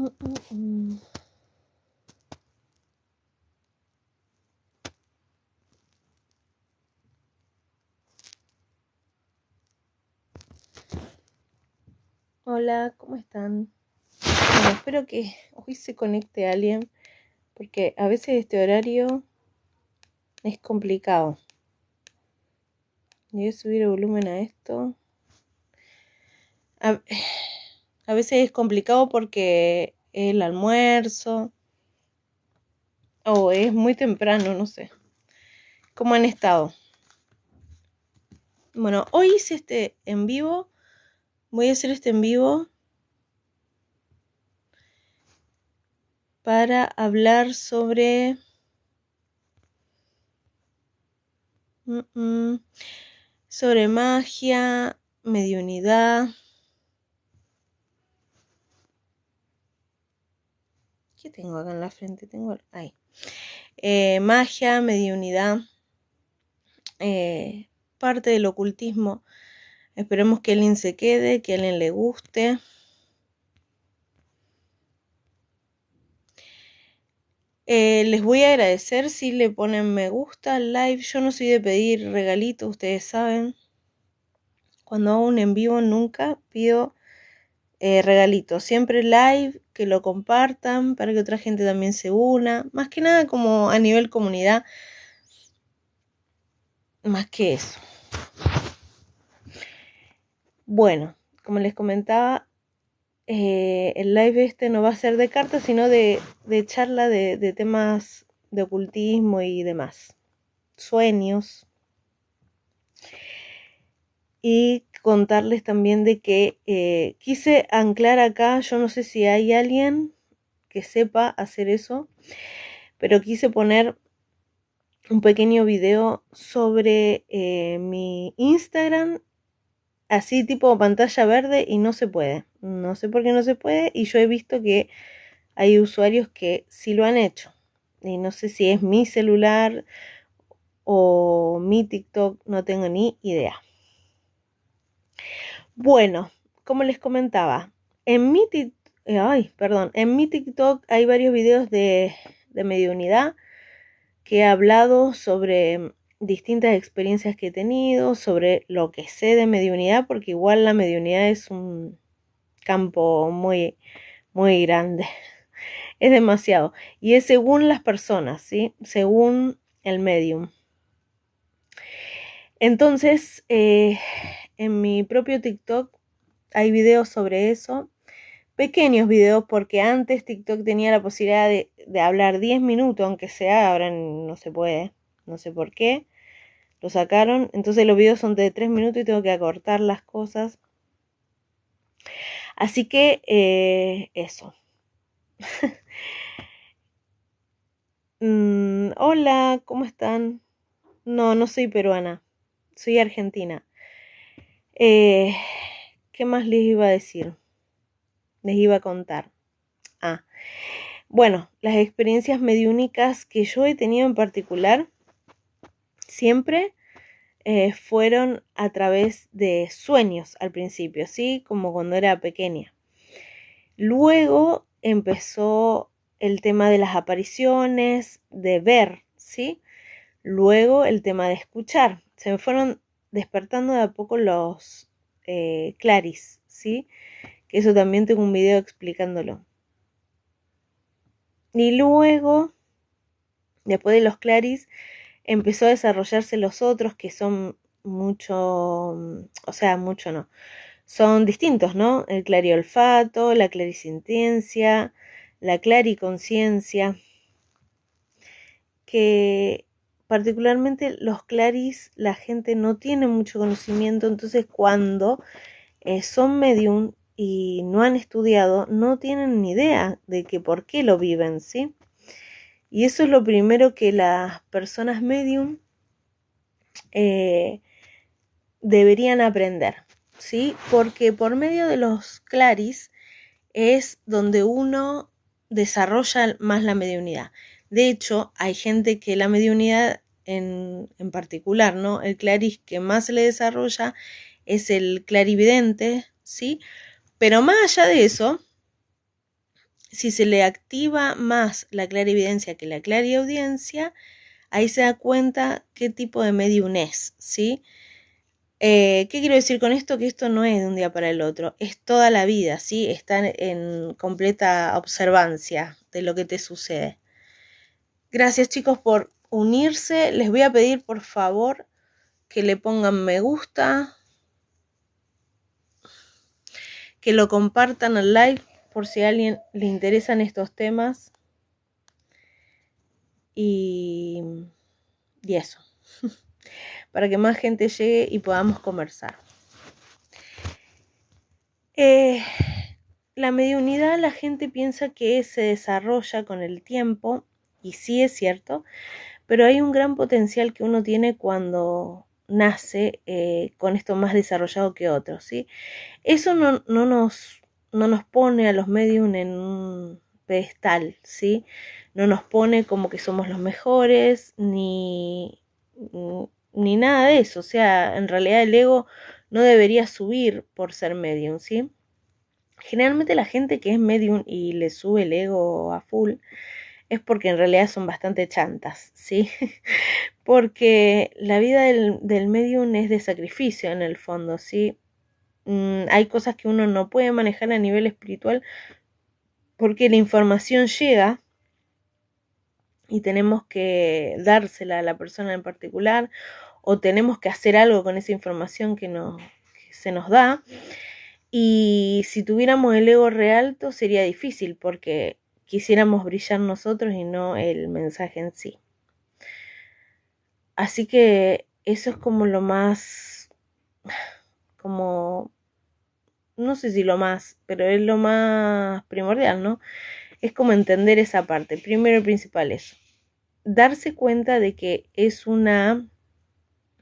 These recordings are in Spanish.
Mm. Hola, ¿cómo están? Bueno, espero que hoy se conecte alguien, porque a veces este horario es complicado. Voy a subir el volumen a esto. A veces es complicado porque el almuerzo o es muy temprano, no sé. ¿Cómo han estado? Bueno, hoy hice este en vivo. Voy a hacer este en vivo para hablar sobre sobre magia, mediunidad. ¿Qué tengo acá en la frente? Tengo ahí. Magia, mediunidad, parte del ocultismo. Esperemos que alguien se quede, que a alguien le guste. Les voy a agradecer si le ponen me gusta al live. Yo no soy de pedir regalitos, ustedes saben. Cuando hago un en vivo nunca pido regalitos. Siempre live, que lo compartan para que otra gente también se una. Más que nada como a nivel comunidad. Más que eso. Bueno, como les comentaba, el live este no va a ser de cartas, sino de charla de temas de ocultismo y demás. Sueños. Y contarles también de que quise anclar acá, yo no sé si hay alguien que sepa hacer eso, pero quise poner un pequeño video sobre mi Instagram, así tipo pantalla verde, y no se puede. No sé por qué no se puede, y yo he visto que hay usuarios que sí lo han hecho. Y no sé si es mi celular o mi TikTok, no tengo ni idea. Bueno, como les comentaba, en mi TikTok hay varios videos de mediunidad que he hablado sobre distintas experiencias que he tenido, sobre lo que sé de mediunidad, porque igual la mediunidad es un campo muy, muy grande. Es demasiado. Y es según las personas, ¿sí? Según el medium. Entonces, en mi propio TikTok hay videos sobre eso. Pequeños videos, porque antes TikTok tenía la posibilidad de hablar 10 minutos, aunque sea, ahora no se puede. No sé por qué. Lo sacaron. Entonces los videos son de 3 minutos y tengo que acortar las cosas. Así que eso. Hola, ¿cómo están? No, no soy peruana. Soy argentina. ¿Qué más les iba a decir? Les iba a contar. Bueno, las experiencias mediúnicas que yo he tenido en particular siempre fueron a través de sueños al principio, ¿sí? Como cuando era pequeña. Luego empezó el tema de las apariciones, de ver, ¿sí? Luego el tema de escuchar. Se me fueron despertando de a poco los claris, ¿sí? Que eso también tengo un video explicándolo. Y luego, después de los claris, empezó a desarrollarse los otros que son mucho, o sea, mucho no, son distintos, ¿no? El clariolfato, la clarisintiencia, la clariconciencia, que particularmente los claris la gente no tiene mucho conocimiento, entonces cuando son medium y no han estudiado, no tienen ni idea de que por qué lo viven, ¿sí? Y eso es lo primero que las personas medium deberían aprender, ¿sí? Porque por medio de los claris es donde uno desarrolla más la mediunidad. De hecho, hay gente que la mediunidad en particular, ¿no? El claris que más se le desarrolla es el clarividente, ¿sí? Pero más allá de eso, Si se le activa más la clarividencia que la clariaudiencia, ahí se da cuenta qué tipo de medium es, ¿sí? ¿Qué quiero decir con esto? Que esto no es de un día para el otro, es toda la vida, ¿sí? Están en completa observancia de lo que te sucede. Gracias, chicos, por unirse. Les voy a pedir, por favor, que le pongan me gusta, que lo compartan al live por si a alguien le interesan estos temas. Y eso, para que más gente llegue y podamos conversar. La mediunidad, la gente piensa que se desarrolla con el tiempo, y sí es cierto, pero hay un gran potencial que uno tiene cuando nace con esto más desarrollado que otros, ¿sí? Eso no nos pone a los medium en un pedestal, ¿sí? No nos pone como que somos los mejores, ni nada de eso. O sea, en realidad el ego no debería subir por ser medium, ¿sí? Generalmente la gente que es medium y le sube el ego a full es porque en realidad son bastante chantas, ¿sí? Porque la vida del medium es de sacrificio en el fondo, ¿sí? Hay cosas que uno no puede manejar a nivel espiritual porque la información llega y tenemos que dársela a la persona en particular o tenemos que hacer algo con esa información que se nos da. Y si tuviéramos el ego re alto sería difícil porque quisiéramos brillar nosotros y no el mensaje en sí. Así que eso es como lo más, como, no sé si lo más, pero es lo más primordial, ¿no? Es como entender esa parte. Primero y principal eso. Darse cuenta de que es una,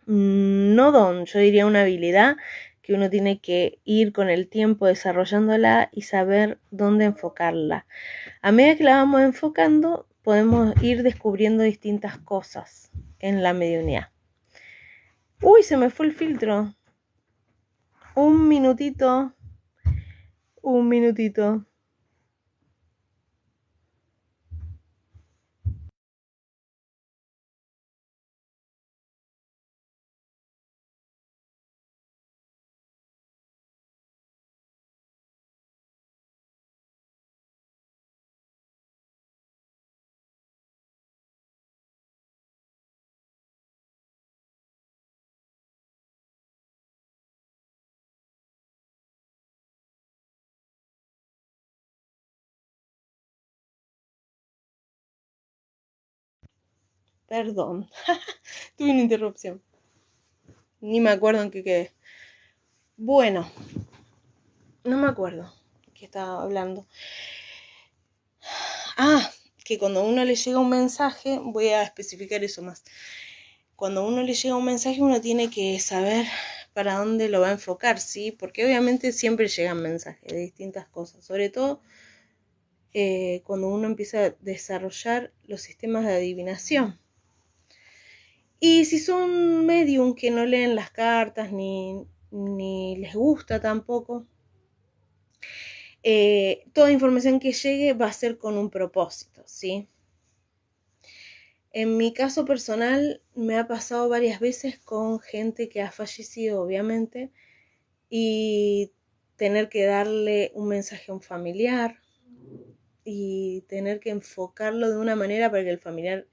no don, yo diría una habilidad que uno tiene que ir con el tiempo desarrollándola y saber dónde enfocarla. A medida que la vamos enfocando, podemos ir descubriendo distintas cosas en la mediunidad. Uy, se me fue el filtro. Un minutito. Un minutito. Perdón. Tuve una interrupción. Ni me acuerdo en qué quedé. Bueno, no me acuerdo qué estaba hablando. Ah, que cuando a uno le llega un mensaje, voy a especificar eso más. Cuando a uno le llega un mensaje, uno tiene que saber para dónde lo va a enfocar, ¿sí? Porque obviamente siempre llegan mensajes de distintas cosas, sobre todo cuando uno empieza a desarrollar los sistemas de adivinación. Y si son medium que no leen las cartas ni les gusta tampoco, toda información que llegue va a ser con un propósito, ¿sí? En mi caso personal me ha pasado varias veces con gente que ha fallecido, obviamente, y tener que darle un mensaje a un familiar y tener que enfocarlo de una manera para que el familiar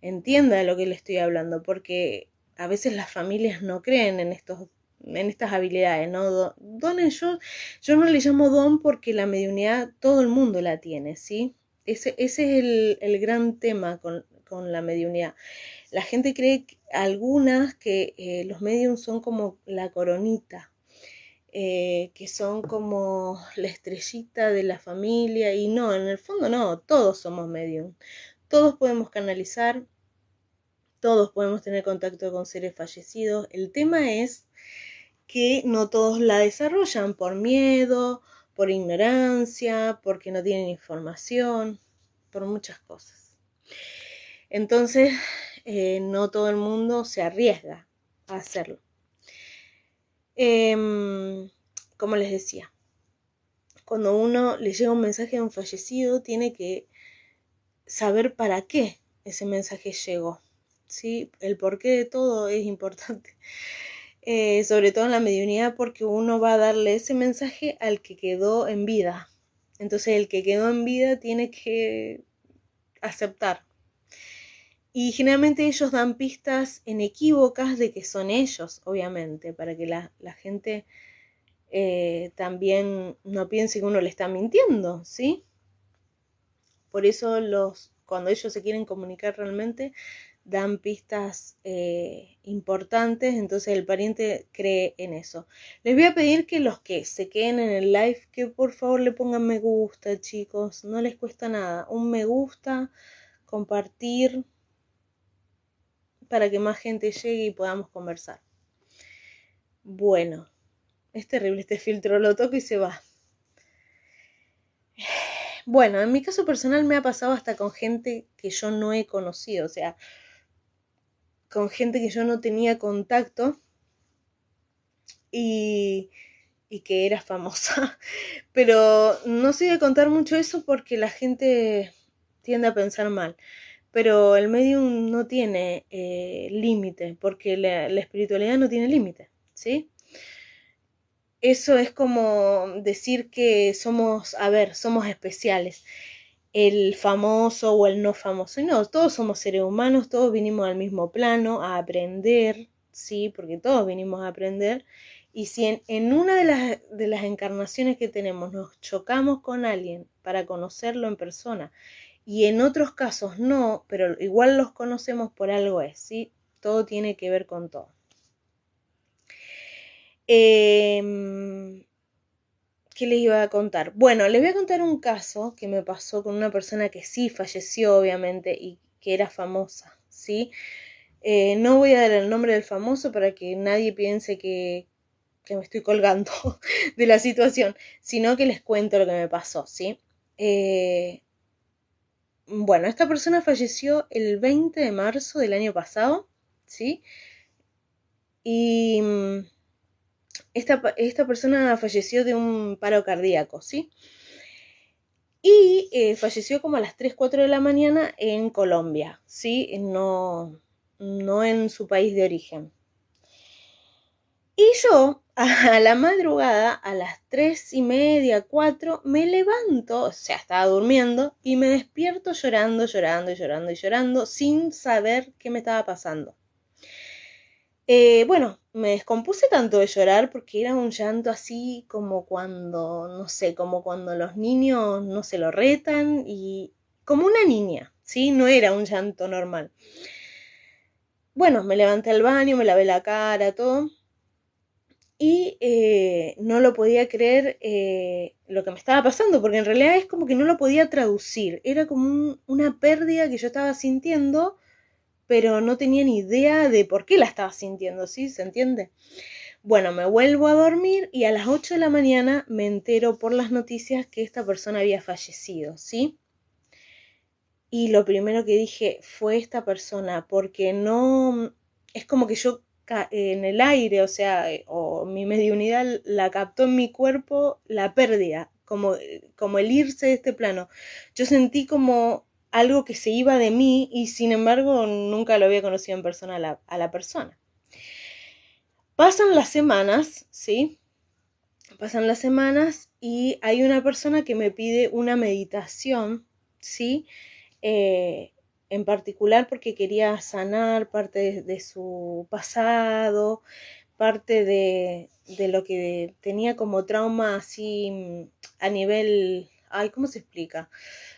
entienda de lo que le estoy hablando, porque a veces las familias no creen en estas habilidades, ¿no? Dones, yo no le llamo don porque la mediunidad todo el mundo la tiene, ¿sí? Ese es el gran tema con la mediunidad. La gente cree, algunas, que los mediums son como la coronita, que son como la estrellita de la familia, y no, en el fondo no, todos somos medium, todos podemos canalizar, todos podemos tener contacto con seres fallecidos. El tema es que no todos la desarrollan por miedo, por ignorancia, porque no tienen información, por muchas cosas. Entonces, no todo el mundo se arriesga a hacerlo. Como les decía, Cuando uno le llega un mensaje de un fallecido, tiene que saber para qué ese mensaje llegó, ¿sí? El porqué de todo es importante. Sobre todo en la mediunidad, porque uno va a darle ese mensaje al que quedó en vida. Entonces el que quedó en vida tiene que aceptar. Y generalmente ellos dan pistas inequívocas de que son ellos, obviamente, para que la gente también no piense que uno le está mintiendo, ¿sí? Por eso cuando ellos se quieren comunicar realmente, dan pistas importantes, entonces el pariente cree en eso. Les voy a pedir que los que se queden en el live, que por favor le pongan me gusta, chicos, no les cuesta nada, un me gusta, compartir, para que más gente llegue y podamos conversar. Bueno, es terrible este filtro, lo toco y se va. Bueno, en mi caso personal me ha pasado hasta con gente que yo no he conocido, o sea, con gente que yo no tenía contacto y que era famosa. Pero no soy de contar mucho eso porque la gente tiende a pensar mal. Pero el medium no tiene límite, porque la espiritualidad no tiene límite, ¿sí? Eso es como decir que somos especiales, el famoso o el no famoso. Y no, todos somos seres humanos, todos vinimos al mismo plano a aprender, sí, porque todos vinimos a aprender. Y si en una de las encarnaciones que tenemos nos chocamos con alguien para conocerlo en persona y en otros casos no, pero igual los conocemos, por algo es, ¿sí? Todo tiene que ver con todo. ¿Qué les iba a contar? Bueno, les voy a contar un caso que me pasó con una persona que sí falleció, obviamente, y que era famosa, ¿sí? No voy a dar el nombre del famoso para que nadie piense que me estoy colgando de la situación, sino que les cuento lo que me pasó, ¿sí? Bueno, esta persona falleció el 20 de marzo del año pasado, ¿sí? Y esta persona falleció de un paro cardíaco, ¿sí? Y falleció como a las 3, 4 de la mañana en Colombia, ¿sí? No en su país de origen. Y yo, a la madrugada, a las 3:30, 4, me levanto, o sea, estaba durmiendo, y me despierto llorando, sin saber qué me estaba pasando. Bueno, me descompuse tanto de llorar porque era un llanto así como cuando, no sé, como cuando los niños no se lo retan y como una niña, ¿sí? No era un llanto normal. Bueno, me levanté al baño, me lavé la cara, todo. Y no lo podía creer lo que me estaba pasando, porque en realidad es como que no lo podía traducir. Era como una pérdida que yo estaba sintiendo, pero no tenía ni idea de por qué la estaba sintiendo, ¿sí? ¿Se entiende? Bueno, me vuelvo a dormir y a las 8 de la mañana me entero por las noticias que esta persona había fallecido, ¿sí? Y lo primero que dije fue esta persona, porque no, es como que yo en el aire, o sea, o mi mediunidad la captó en mi cuerpo la pérdida, como el irse de este plano. Yo sentí como algo que se iba de mí y sin embargo nunca lo había conocido en persona a la persona. Pasan las semanas, ¿sí? Pasan las semanas y hay una persona que me pide una meditación, ¿sí? En particular porque quería sanar parte de su pasado, parte de lo que tenía como trauma así a nivel... Ay, ¿cómo se explica?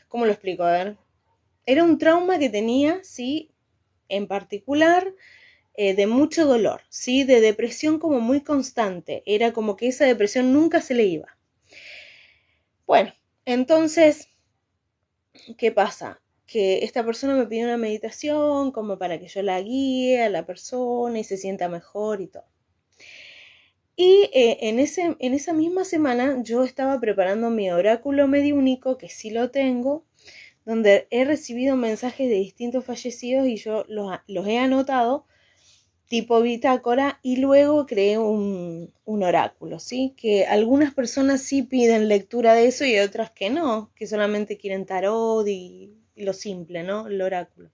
¿Cómo lo explico? A ver. Era un trauma que tenía, ¿sí? En particular de mucho dolor, ¿sí? De depresión como muy constante. Era como que esa depresión nunca se le iba. Bueno, entonces, ¿qué pasa? Que esta persona me pidió una meditación como para que yo la guíe a la persona y se sienta mejor y todo. Y en esa misma semana yo estaba preparando mi oráculo mediúnico, que sí lo tengo, donde he recibido mensajes de distintos fallecidos y yo los he anotado tipo bitácora, y luego creé un oráculo, ¿sí? Que algunas personas sí piden lectura de eso y otras que no, que solamente quieren tarot y lo simple, ¿no? El oráculo.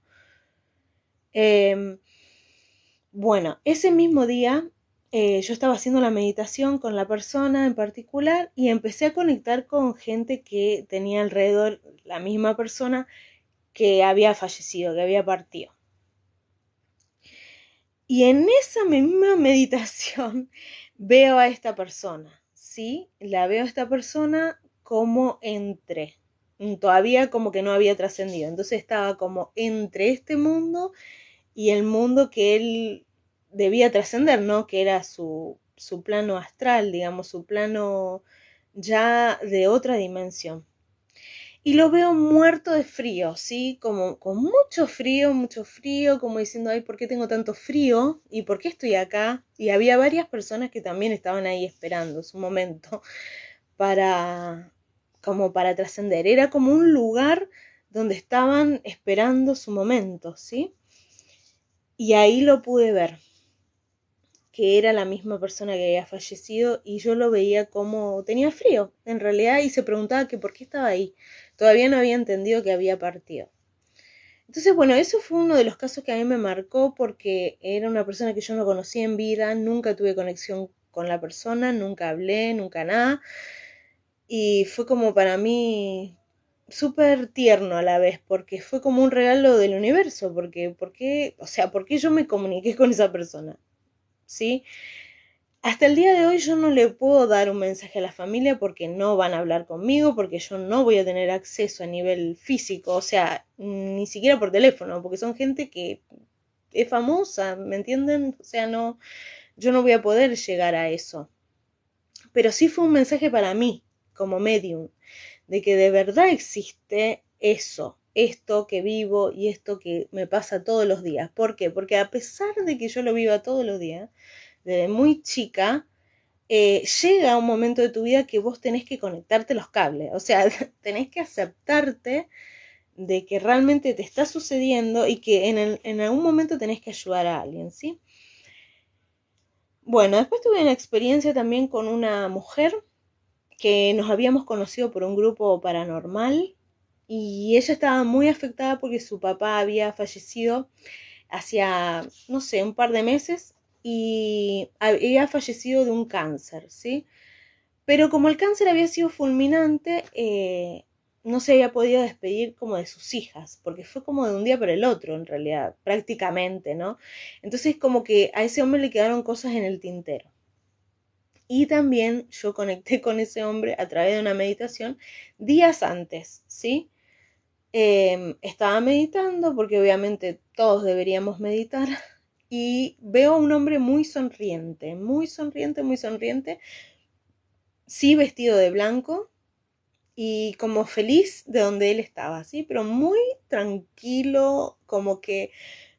Bueno, ese mismo día yo estaba haciendo la meditación con la persona en particular y empecé a conectar con gente que tenía alrededor la misma persona que había fallecido, que había partido. Y en esa misma meditación veo a esta persona, ¿sí? La veo a esta persona como entre, todavía como que no había trascendido. Entonces estaba como entre este mundo y el mundo que él debía trascender, ¿no? Que era su plano astral, digamos, su plano ya de otra dimensión. Y lo veo muerto de frío, ¿sí? Como con mucho frío, como diciendo, ay, ¿por qué tengo tanto frío? ¿Y por qué estoy acá? Y había varias personas que también estaban ahí esperando su momento para, como para trascender. Era como un lugar donde estaban esperando su momento, ¿sí? Y ahí lo pude ver, que era la misma persona que había fallecido y yo lo veía como tenía frío, en realidad, y se preguntaba que por qué estaba ahí. Todavía no había entendido que había partido. Entonces, bueno, eso fue uno de los casos que a mí me marcó porque era una persona que yo no conocía en vida, nunca tuve conexión con la persona, nunca hablé, nunca nada. Y fue como para mí súper tierno a la vez, porque fue como un regalo del universo, ¿por qué yo me comuniqué con esa persona? ¿Sí? Hasta el día de hoy yo no le puedo dar un mensaje a la familia porque no van a hablar conmigo, porque yo no voy a tener acceso a nivel físico, o sea, ni siquiera por teléfono, porque son gente que es famosa, ¿me entienden? O sea, no, yo no voy a poder llegar a eso. Pero sí fue un mensaje para mí, como medium, de que de verdad existe eso, esto que vivo y esto que me pasa todos los días. ¿Por qué? Porque a pesar de que yo lo viva todos los días, desde muy chica, llega un momento de tu vida que vos tenés que conectarte los cables, o sea, tenés que aceptarte de que realmente te está sucediendo y que en algún momento tenés que ayudar a alguien, ¿sí? Bueno, después tuve una experiencia también con una mujer que nos habíamos conocido por un grupo paranormal y ella estaba muy afectada porque su papá había fallecido hacía, no sé, un par de meses y había fallecido de un cáncer, ¿sí? Pero como el cáncer había sido fulminante, no se había podido despedir como de sus hijas, porque fue como de un día para el otro, en realidad, prácticamente, ¿no? Entonces como que a ese hombre le quedaron cosas en el tintero. Y también yo conecté con ese hombre a través de una meditación días antes, ¿sí? Estaba meditando, porque obviamente todos deberíamos meditar, y veo a un hombre muy sonriente, muy sonriente, muy sonriente, sí vestido de blanco, y como feliz de donde él estaba, ¿sí? Pero muy tranquilo, como que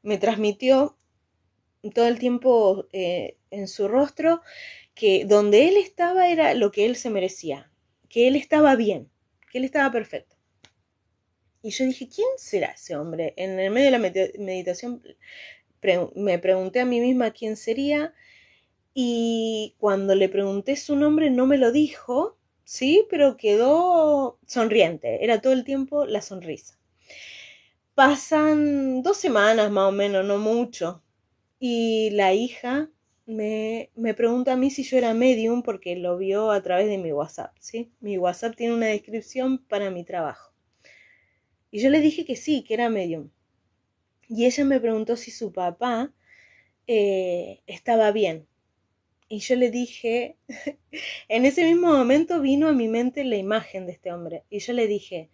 me transmitió todo el tiempo en su rostro que donde él estaba era lo que él se merecía, que él estaba bien, que él estaba perfecto. Y yo dije, ¿quién será ese hombre? En el medio de la meditación me pregunté a mí misma quién sería y cuando le pregunté su nombre no me lo dijo, sí, pero quedó sonriente, era todo el tiempo la sonrisa. Pasan 2 semanas más o menos, no mucho, y la hija me pregunta a mí si yo era medium porque lo vio a través de mi WhatsApp, ¿sí? Mi WhatsApp tiene una descripción para mi trabajo. Y yo le dije que sí, que era medium. Y ella me preguntó si su papá estaba bien. Y yo le dije, en ese mismo momento vino a mi mente la imagen de este hombre. Y yo le dije,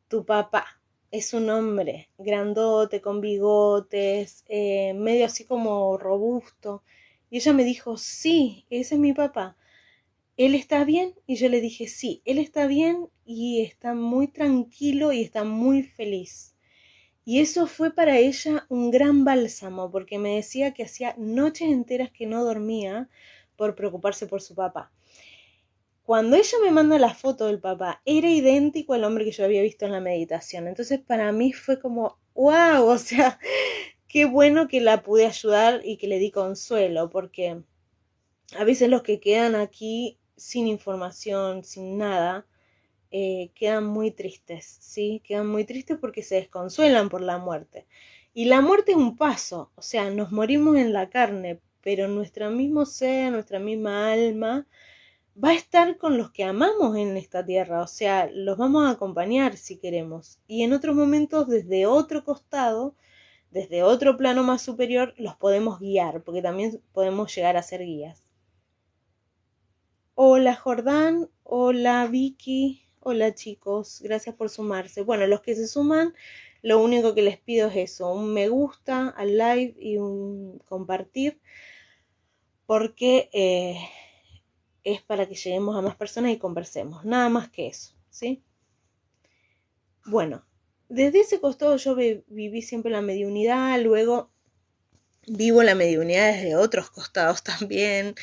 tu papá es un hombre grandote, con bigotes, medio así como robusto. Y ella me dijo, sí, ese es mi papá. ¿Él está bien? Y yo le dije, sí, él está bien y está muy tranquilo y está muy feliz. Y eso fue para ella un gran bálsamo, porque me decía que hacía noches enteras que no dormía por preocuparse por su papá. Cuando ella me manda la foto del papá, era idéntico al hombre que yo había visto en la meditación. Entonces para mí fue como, wow, o sea, qué bueno que la pude ayudar y que le di consuelo, porque a veces los que quedan aquí sin información, sin nada, quedan muy tristes, ¿sí? Quedan muy tristes porque se desconsuelan por la muerte. Y la muerte es un paso, o sea, nos morimos en la carne, pero nuestro mismo ser, nuestra misma alma, va a estar con los que amamos en esta tierra, o sea, los vamos a acompañar si queremos. Y en otros momentos, desde otro costado, desde otro plano más superior, los podemos guiar, porque también podemos llegar a ser guías. Hola Jordán, hola Vicky, hola chicos, gracias por sumarse. Bueno, los que se suman, lo único que les pido es eso, un me gusta al live y un compartir, porque es para que lleguemos a más personas y conversemos, nada más que eso, ¿sí? Bueno, desde ese costado yo viví siempre la mediunidad, luego vivo la mediunidad desde otros costados también,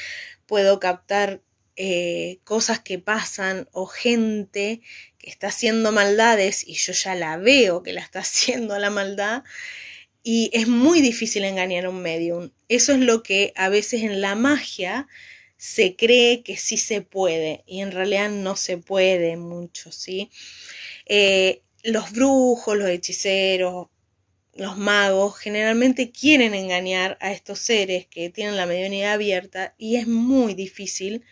puedo captar cosas que pasan o gente que está haciendo maldades y yo ya la veo que la está haciendo la maldad y es muy difícil engañar a un medium. Eso es lo que a veces en la magia se cree que sí se puede y en realidad no se puede mucho, ¿sí? Los brujos, los hechiceros, los magos generalmente quieren engañar a estos seres que tienen la mediunidad abierta y es muy difícil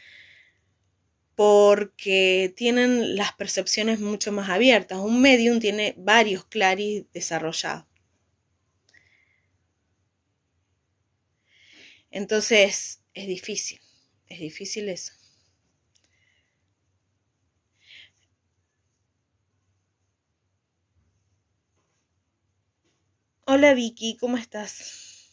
porque tienen las percepciones mucho más abiertas. Un medium tiene varios claris desarrollados. Entonces es difícil eso. Hola Vicky, ¿cómo estás?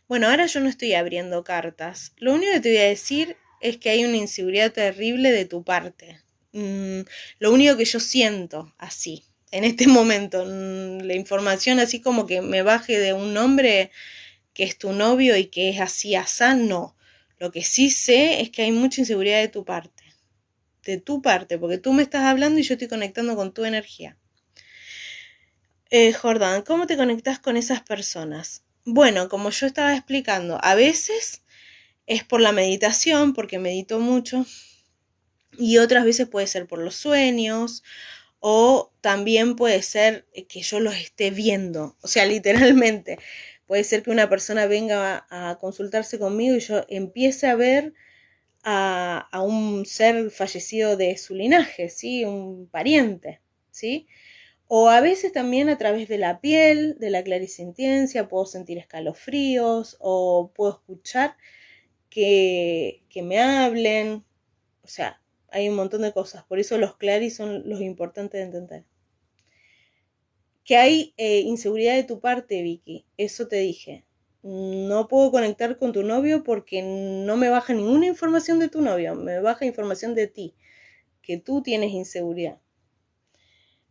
Bueno, ahora yo no estoy abriendo cartas. Lo único que te voy a decir es que hay una inseguridad terrible de tu parte. Lo único que yo siento así, en este momento, la información así como que me baje de un hombre que es tu novio y que es así asá, no. Lo que sí sé es que hay mucha inseguridad de tu parte, porque tú me estás hablando y yo estoy conectando con tu energía. Jordán, ¿cómo te conectas con esas personas? Bueno, como yo estaba explicando, a veces es por la meditación, porque medito mucho, y otras veces puede ser por los sueños, o también puede ser que yo los esté viendo, o sea, literalmente. Puede ser que una persona venga a consultarse conmigo y yo empiece a ver a un ser fallecido de su linaje, ¿sí? Un pariente, ¿sí? O a veces también a través de la piel, de la clarisintiencia, puedo sentir escalofríos o puedo escuchar que me hablen. O sea, hay un montón de cosas. Por eso los claris son los importantes de entender. Que hay inseguridad de tu parte, Vicky. Eso te dije. No puedo conectar con tu novio porque no me baja ninguna información de tu novio. Me baja información de ti. Que tú tienes inseguridad.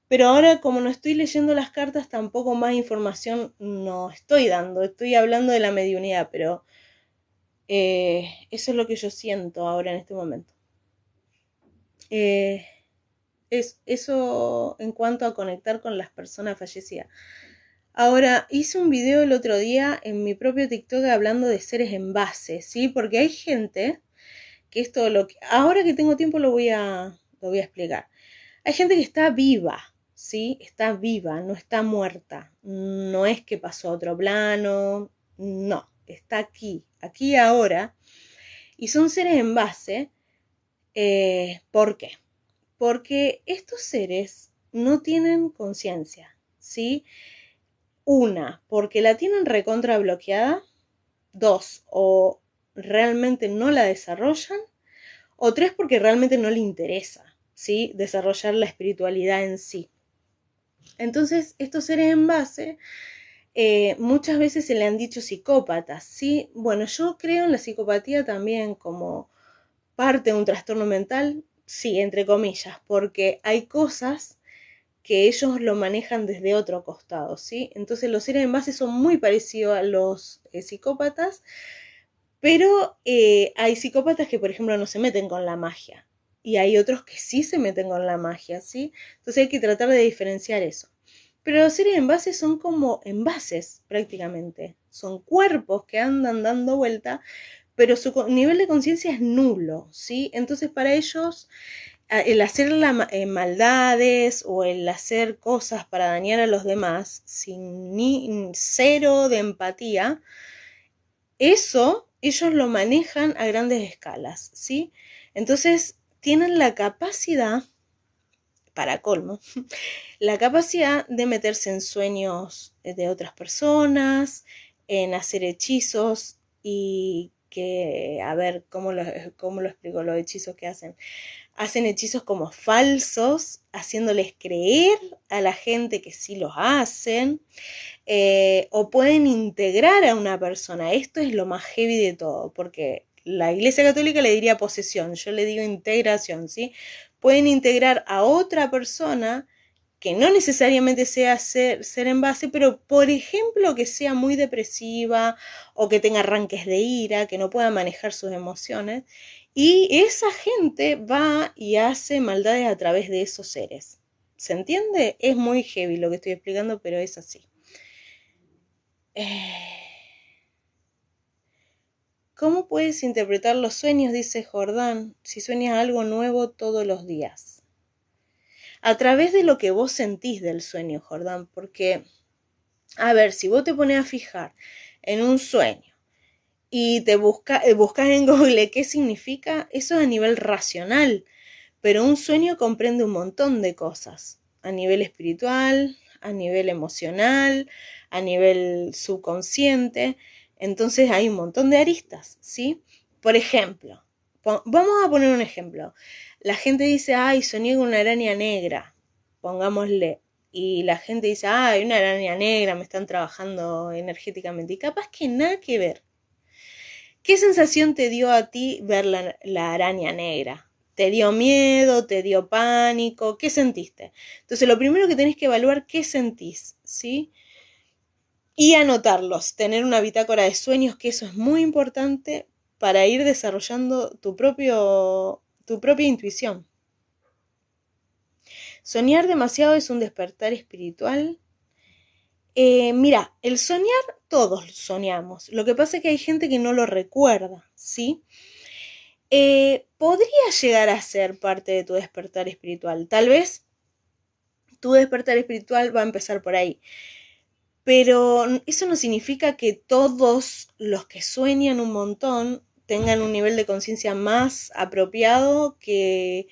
Pero ahora, como no estoy leyendo las cartas, tampoco más información no estoy dando. Estoy hablando de la mediunidad, pero eso es lo que yo siento ahora en este momento. Es eso en cuanto a conectar con las personas fallecidas. Ahora, hice un video el otro día en mi propio TikTok hablando de seres en base, ¿sí? Porque hay gente que esto lo que ahora que tengo tiempo lo voy a explicar. Hay gente que está viva, ¿sí? Está viva, no está muerta. No es que pasó a otro plano, no, está aquí ahora. Y son seres en base. ¿Por qué? Porque estos seres no tienen conciencia, ¿sí? Una, porque la tienen recontra bloqueada. Dos, o realmente no la desarrollan. O tres, porque realmente no le interesa, ¿sí? Desarrollar la espiritualidad en sí. Entonces, estos seres en base muchas veces se le han dicho psicópatas, ¿sí? Bueno, yo creo en la psicopatía también como parte de un trastorno mental, sí, entre comillas, porque hay cosas que ellos lo manejan desde otro costado, ¿sí? Entonces los seres en base son muy parecidos a los psicópatas, pero hay psicópatas que, por ejemplo, no se meten con la magia. Y hay otros que sí se meten con la magia, ¿sí? Entonces hay que tratar de diferenciar eso. Pero los seres envases son como envases prácticamente. Son cuerpos que andan dando vuelta, pero su nivel de conciencia es nulo, ¿sí? Entonces para ellos el hacer maldades o el hacer cosas para dañar a los demás sin ni cero de empatía, eso ellos lo manejan a grandes escalas, ¿sí? Entonces tienen la capacidad, para colmo, la capacidad de meterse en sueños de otras personas, en hacer hechizos y que, a ver, cómo lo explico los hechizos que hacen? Hacen hechizos como falsos, haciéndoles creer a la gente que sí los hacen, o pueden integrar a una persona. Esto es lo más heavy de todo, porque la Iglesia Católica le diría posesión, yo le digo integración, ¿sí? Pueden integrar a otra persona que no necesariamente sea ser envase, pero por ejemplo que sea muy depresiva o que tenga arranques de ira, que no pueda manejar sus emociones, y esa gente va y hace maldades a través de esos seres. ¿Se entiende? Es muy heavy lo que estoy explicando, pero es así. ¿Cómo puedes interpretar los sueños? Dice Jordán, si sueñas algo nuevo todos los días. A través de lo que vos sentís del sueño, Jordán, porque, a ver, si vos te pones a fijar en un sueño y te buscas en Google qué significa, eso es a nivel racional, pero un sueño comprende un montón de cosas, a nivel espiritual, a nivel emocional, a nivel subconsciente, entonces hay un montón de aristas, ¿sí? Por ejemplo, vamos a poner un ejemplo. La gente dice, ay, soñé con una araña negra, pongámosle, y la gente dice, ay, una araña negra, me están trabajando energéticamente, y capaz que nada que ver. ¿Qué sensación te dio a ti ver la araña negra? ¿Te dio miedo? ¿Te dio pánico? ¿Qué sentiste? Entonces, lo primero que tenés que evaluar qué sentís, ¿sí? Y anotarlos, tener una bitácora de sueños, que eso es muy importante para ir desarrollando tu propia intuición. Soñar demasiado es un despertar espiritual. Mira, el soñar, todos soñamos. Lo que pasa es que hay gente que no lo recuerda, ¿sí? Podría llegar a ser parte de tu despertar espiritual. Tal vez tu despertar espiritual va a empezar por ahí. Pero eso no significa que todos los que sueñan un montón tengan un nivel de conciencia más apropiado que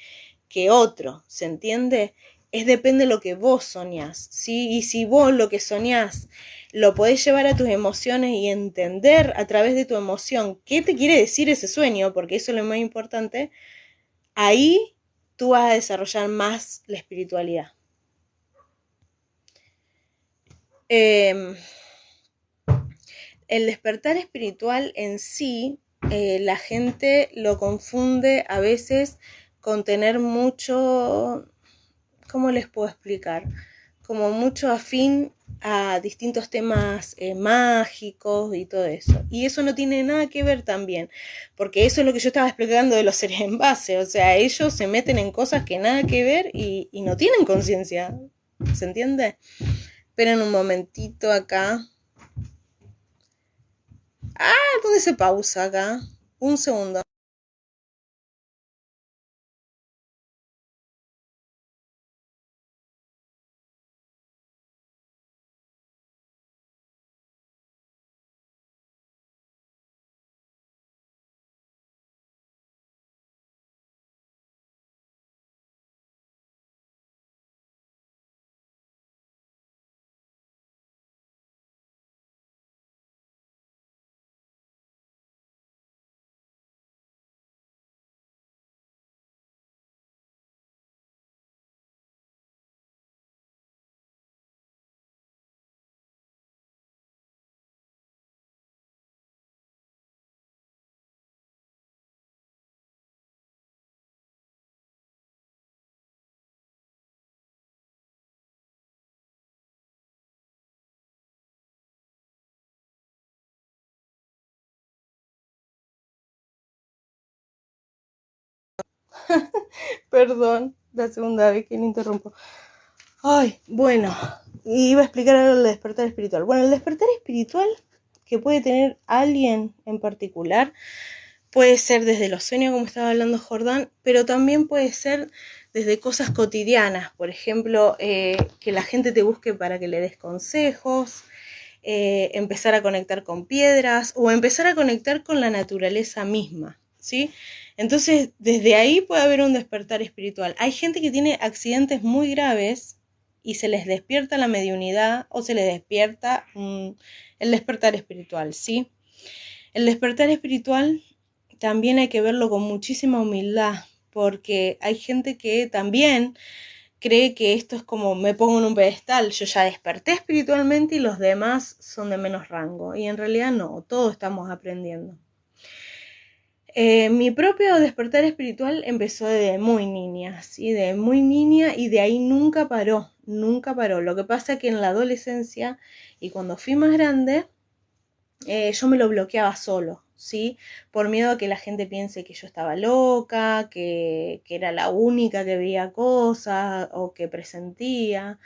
otro, ¿se entiende? Es depende de lo que vos soñás, ¿sí? Y si vos lo que soñás lo podés llevar a tus emociones y entender a través de tu emoción qué te quiere decir ese sueño, porque eso es lo más importante, ahí tú vas a desarrollar más la espiritualidad. Eh, el despertar espiritual en sí, la gente lo confunde a veces con tener mucho, ¿cómo les puedo explicar? Como mucho afín a distintos temas mágicos y todo eso. Y eso no tiene nada que ver también, porque eso es lo que yo estaba explicando de los seres en base, o sea, ellos se meten en cosas que nada que ver y no tienen conciencia, ¿se entiende? Esperen un momentito acá. Ah, ¿dónde se pausa acá? Un segundo. Perdón, la segunda vez que le interrumpo. Ay, bueno, iba a explicar algo del despertar espiritual. Bueno, el despertar espiritual que puede tener alguien en particular puede ser desde los sueños, como estaba hablando Jordán, pero también puede ser desde cosas cotidianas. Por ejemplo, que la gente te busque para que le des consejos, empezar a conectar con piedras o empezar a conectar con la naturaleza misma, ¿sí? Entonces, desde ahí puede haber un despertar espiritual. Hay gente que tiene accidentes muy graves y se les despierta la mediunidad o se les despierta el despertar espiritual, ¿sí? El despertar espiritual también hay que verlo con muchísima humildad, porque hay gente que también cree que esto es como me pongo en un pedestal, yo ya desperté espiritualmente y los demás son de menos rango. Y en realidad no, todos estamos aprendiendo. Mi propio despertar espiritual empezó de muy niña, ¿sí? De muy niña y de ahí nunca paró, nunca paró. Lo que pasa es que en la adolescencia y cuando fui más grande, yo me lo bloqueaba solo, ¿sí? Por miedo a que la gente piense que yo estaba loca, que era la única que veía cosas o que presentía.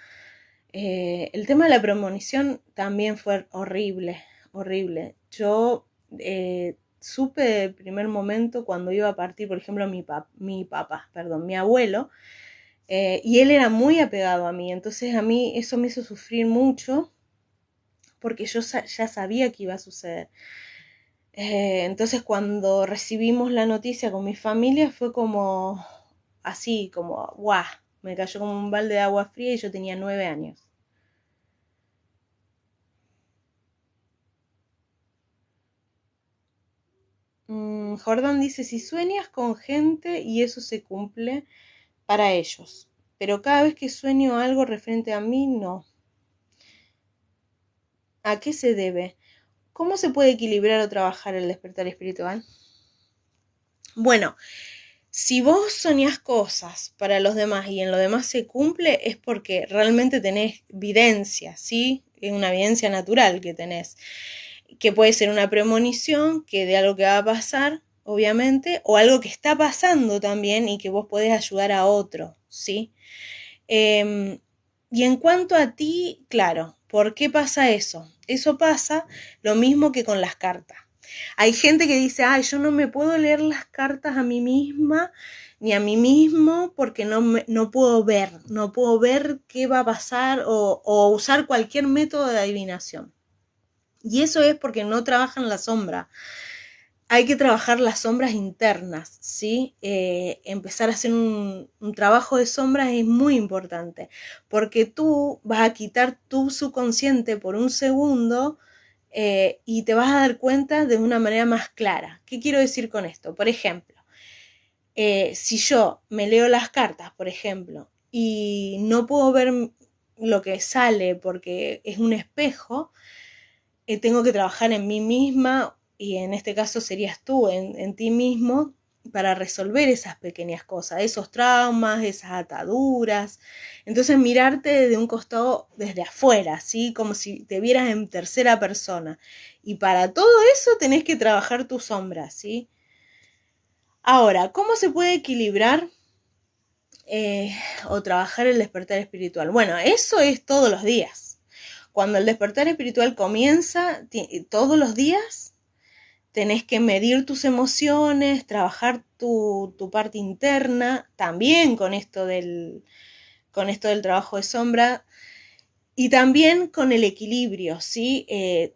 El tema de la premonición también fue horrible, horrible. Yo supe del primer momento cuando iba a partir, por ejemplo, mi abuelo, y él era muy apegado a mí, entonces a mí eso me hizo sufrir mucho porque yo ya sabía que iba a suceder. Entonces cuando recibimos la noticia con mi familia fue como así, como guau, me cayó como un balde de agua fría y yo tenía 9 años. Jordan dice, si sueñas con gente y eso se cumple para ellos, pero cada vez que sueño algo referente a mí, no. ¿A qué se debe? ¿Cómo se puede equilibrar o trabajar el despertar espiritual? Bueno, si vos soñás cosas para los demás y en lo demás se cumple, es porque realmente tenés evidencia, ¿sí? Es una evidencia natural que tenés, que puede ser una premonición, que de algo que va a pasar, obviamente, o algo que está pasando también y que vos podés ayudar a otro, ¿sí? Y en cuanto a ti, claro, ¿por qué pasa eso? Eso pasa lo mismo que con las cartas. Hay gente que dice, ay, yo no me puedo leer las cartas a mí misma ni a mí mismo porque no puedo ver qué va a pasar o usar cualquier método de adivinación. Y eso es porque no trabajan la sombra. Hay que trabajar las sombras internas, ¿sí? Empezar a hacer un trabajo de sombras es muy importante, porque tú vas a quitar tu subconsciente por un segundo y te vas a dar cuenta de una manera más clara. ¿Qué quiero decir con esto? Por ejemplo, si yo me leo las cartas, por ejemplo, y no puedo ver lo que sale porque es un espejo, tengo que trabajar en mí misma y en este caso serías tú, en ti mismo, para resolver esas pequeñas cosas, esos traumas, esas ataduras. Entonces mirarte desde un costado, desde afuera, ¿sí? Como si te vieras en tercera persona. Y para todo eso tenés que trabajar tu sombra, ¿sí? Ahora, ¿cómo se puede equilibrar o trabajar el despertar espiritual? Bueno, eso es todos los días. Cuando el despertar espiritual comienza, todos los días tenés que medir tus emociones, trabajar tu parte interna, también con esto del trabajo de sombra, y también con el equilibrio, ¿sí?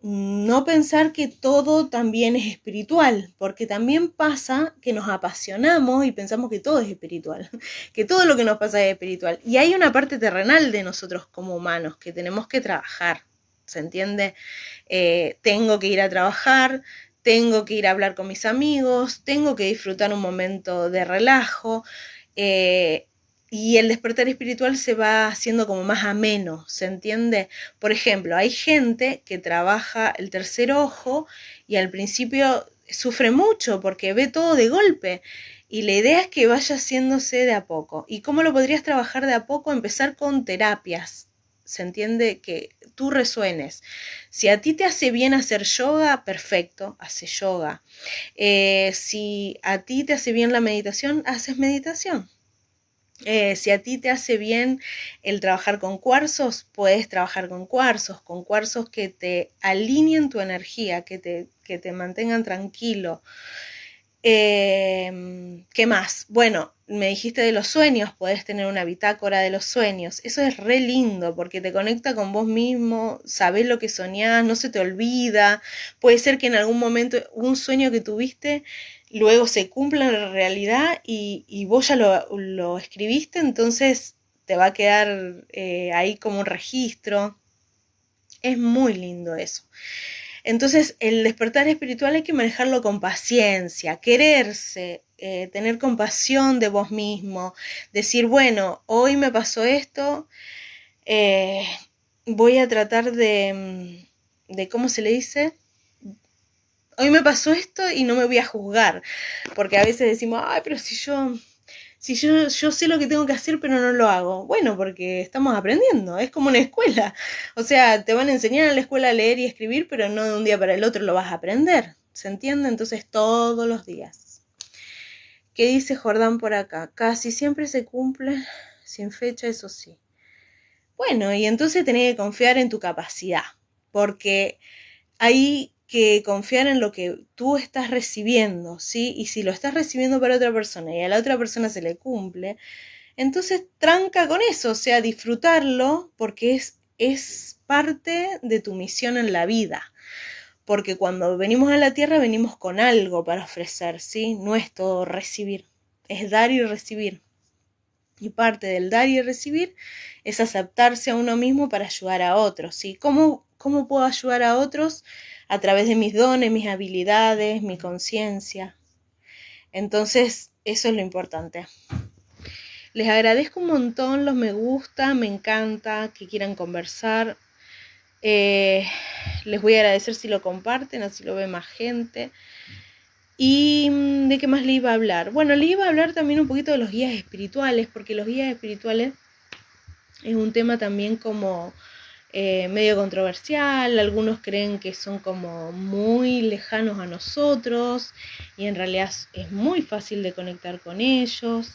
No pensar que todo también es espiritual, porque también pasa que nos apasionamos y pensamos que todo es espiritual, que todo lo que nos pasa es espiritual. Y hay una parte terrenal de nosotros como humanos que tenemos que trabajar, ¿se entiende? Tengo que ir a trabajar, tengo que ir a hablar con mis amigos, tengo que disfrutar un momento de relajo. Eh, y el despertar espiritual se va haciendo como más ameno, ¿se entiende? Por ejemplo, hay gente que trabaja el tercer ojo y al principio sufre mucho porque ve todo de golpe. Y la idea es que vaya haciéndose de a poco. ¿Y cómo lo podrías trabajar de a poco? Empezar con terapias. ¿Se entiende? Que tú resuenes. Si a ti te hace bien hacer yoga, perfecto, hace yoga. Si a ti te hace bien la meditación, haces meditación. Si a ti te hace bien el trabajar con cuarzos, puedes trabajar con cuarzos que te alineen tu energía, que te mantengan tranquilo. ¿Qué más? Bueno, me dijiste de los sueños, podés tener una bitácora de los sueños. Eso es re lindo porque te conecta con vos mismo, sabés lo que soñás, no se te olvida. Puede ser que en algún momento un sueño que tuviste luego se cumpla en la realidad y vos ya lo escribiste, entonces te va a quedar ahí como un registro. Es muy lindo eso. Entonces, el despertar espiritual hay que manejarlo con paciencia, quererse, tener compasión de vos mismo, decir, bueno, hoy me pasó esto, eh, voy a tratar ¿cómo se le dice? Hoy me pasó esto y no me voy a juzgar, porque a veces decimos, ay, pero si yo sé lo que tengo que hacer, pero no lo hago. Bueno, porque estamos aprendiendo, es como una escuela. O sea, te van a enseñar en la escuela a leer y escribir, pero no de un día para el otro lo vas a aprender. ¿Se entiende? Entonces todos los días. ¿Qué dice Jordán por acá? Casi siempre se cumple, sin fecha, eso sí. Bueno, y entonces tenés que confiar en tu capacidad, porque hay que confiar en lo que tú estás recibiendo, ¿sí? Y si lo estás recibiendo para otra persona y a la otra persona se le cumple, entonces tranca con eso, o sea, disfrutarlo porque es parte de tu misión en la vida. Porque cuando venimos a la tierra venimos con algo para ofrecer, ¿sí? No es todo recibir, es dar y recibir. Y parte del dar y recibir es aceptarse a uno mismo para ayudar a otros, ¿sí? ¿Cómo puedo ayudar a otros? A través de mis dones, mis habilidades, mi conciencia. Entonces, eso es lo importante. Les agradezco un montón los me gusta, me encanta que quieran conversar. Les voy a agradecer si lo comparten, así lo ve más gente. ¿Y de qué más le iba a hablar? Bueno, le iba a hablar también un poquito de los guías espirituales, porque los guías espirituales es un tema también como medio controversial. Algunos creen que son como muy lejanos a nosotros y en realidad es muy fácil de conectar con ellos.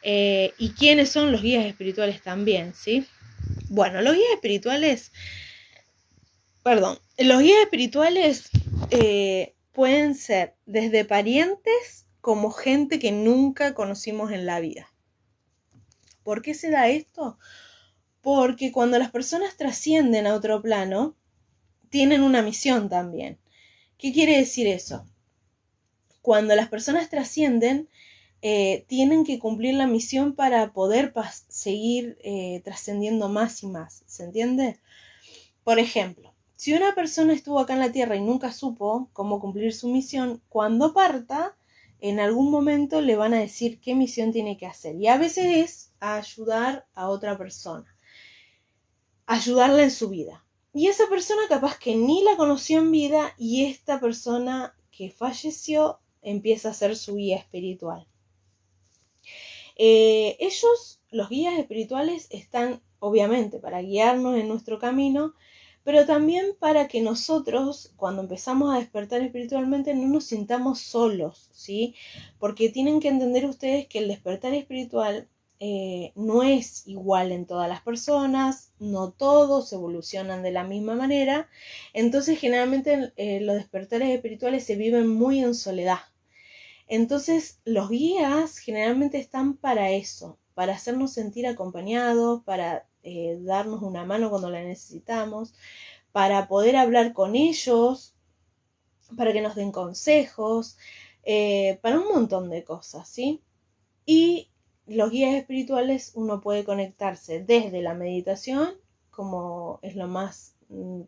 ¿Y quiénes son los guías espirituales también, sí? Bueno, los guías espirituales, pueden ser desde parientes como gente que nunca conocimos en la vida. ¿Por qué se da esto? Porque cuando las personas trascienden a otro plano, tienen una misión también. ¿Qué quiere decir eso? Cuando las personas trascienden, tienen que cumplir la misión para poder seguir trascendiendo más y más. ¿Se entiende? Por ejemplo, si una persona estuvo acá en la Tierra y nunca supo cómo cumplir su misión, cuando parta, en algún momento le van a decir qué misión tiene que hacer. Y a veces es ayudar a otra persona, ayudarla en su vida. Y esa persona capaz que ni la conoció en vida y esta persona que falleció empieza a ser su guía espiritual. Ellos, los guías espirituales, están obviamente para guiarnos en nuestro camino, pero también para que nosotros, cuando empezamos a despertar espiritualmente, no nos sintamos solos, ¿sí? Porque tienen que entender ustedes que el despertar espiritual no es igual en todas las personas, no todos evolucionan de la misma manera, entonces generalmente los despertares espirituales se viven muy en soledad. Entonces, los guías generalmente están para eso, para hacernos sentir acompañados, para darnos una mano cuando la necesitamos, para poder hablar con ellos, para que nos den consejos, para un montón de cosas, ¿sí? Y los guías espirituales uno puede conectarse desde la meditación, como es lo más